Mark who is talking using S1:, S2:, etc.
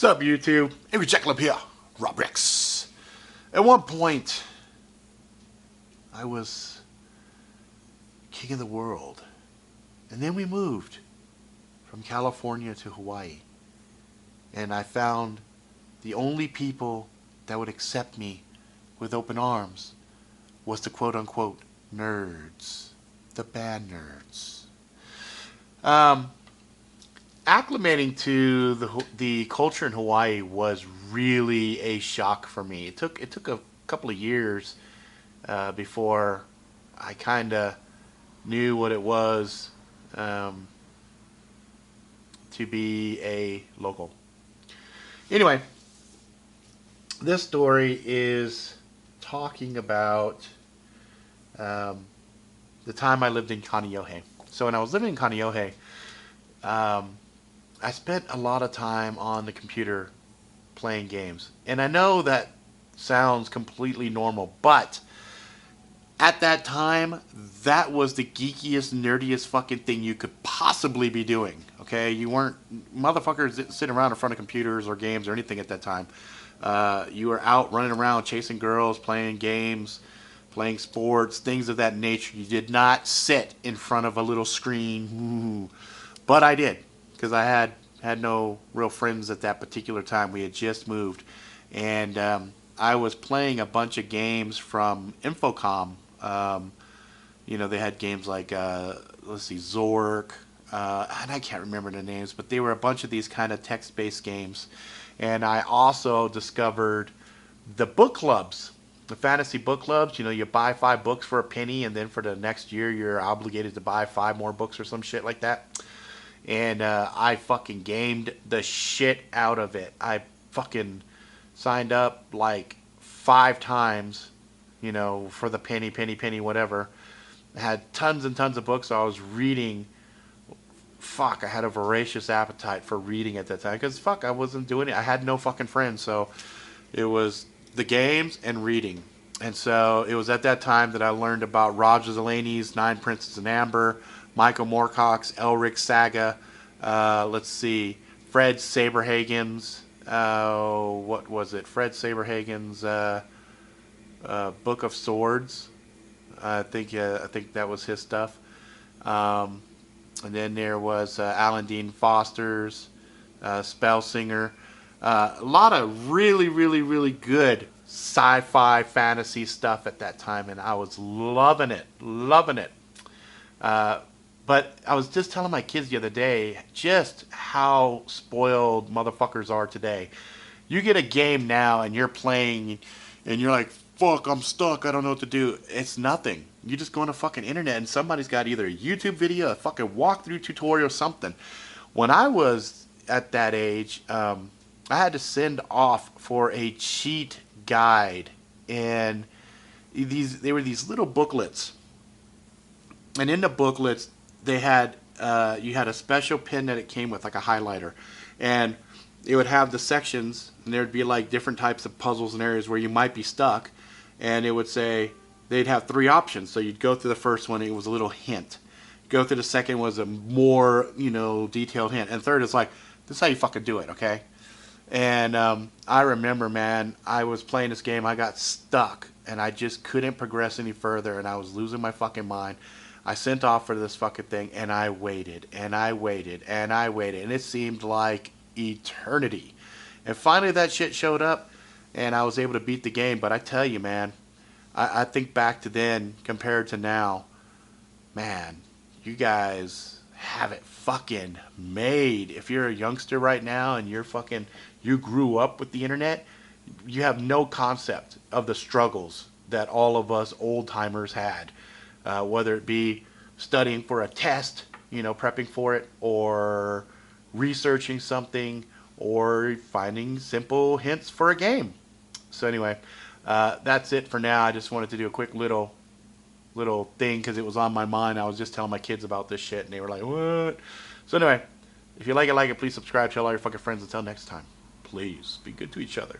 S1: What's up, YouTube? Avery Jekyll here, Rob Rex. At one point, I was king of the world. And then we moved from California to Hawaii. And I found the only people that would accept me with open arms was the quote-unquote nerds. The bad nerds. Acclimating to the culture in Hawaii was really a shock for me. It took a couple of years before I kind of knew what it was to be a local. Anyway, this story is talking about the time I lived in Kaneohe. So when I was living in Kaneohe, I spent a lot of time on the computer playing games. And I know that sounds completely normal, but at that time, that was the geekiest, nerdiest fucking thing you could possibly be doing. Okay? You weren't motherfuckers sitting around in front of computers or games or anything at that time. You were out running around chasing girls, playing games, playing sports, things of that nature. You did not sit in front of a little screen. But I did, because I had no real friends at that particular time. We had just moved, and I was playing a bunch of games from Infocom. They had games like let's see, Zork, and I can't remember the names, but they were a bunch of these kind of text-based games. And I also discovered the book clubs, the fantasy book clubs. You buy 5 books for a penny, and then for the next year, you're obligated to buy 5 more books or some shit like that. And I fucking gamed the shit out of it. I fucking signed up like 5 times, for the penny, whatever. I had tons and tons of books. So I was reading. I had a voracious appetite for reading at that time. Because I wasn't doing it. I had no fucking friends. So it was the games and reading. And so it was at that time that I learned about Roger Zelazny's Nine Princes in Amber, Michael Moorcock's Elric Saga, let's see, Fred Saberhagen's, what was it? Fred Saberhagen's Book of Swords. I think that was his stuff. And then there was Alan Dean Foster's Spellsinger. A lot of really, really, really good sci-fi fantasy stuff at that time, and I was loving it. But I was just telling my kids the other day just how spoiled motherfuckers are today. You get a game now and you're playing and you're like, fuck, I'm stuck, I don't know what to do. It's nothing. You just go on the fucking internet and somebody's got either a YouTube video, a fucking walkthrough tutorial, something. When I was at that age, I had to send off for a cheat guide, and they were these little booklets. And in the booklets, they had you had a special pen that it came with, like a highlighter, and it would have the sections, and there'd be like different types of puzzles and areas where you might be stuck, and it would say they'd have 3 options. So you'd go through the first one, it was a little hint. Go through the second was a more detailed hint, and third is like, this is how you fucking do it, okay? And I remember, man, I was playing this game, I got stuck, and I just couldn't progress any further, and I was losing my fucking mind. I sent off for this fucking thing, and I waited, and I waited, and I waited, and it seemed like eternity. And finally that shit showed up, and I was able to beat the game. But I tell you, man, I think back to then compared to now, man, you guys have it fucking made. If you're a youngster right now and you grew up with the internet, you have no concept of the struggles that all of us old timers had. Whether it be studying for a test, prepping for it, or researching something, or finding simple hints for a game. So anyway, that's it for now. I just wanted to do a quick little thing because it was on my mind. I was just telling my kids about this shit, and they were like, what? So anyway, if you like it, please subscribe, tell all your fucking friends. Until next time, please be good to each other.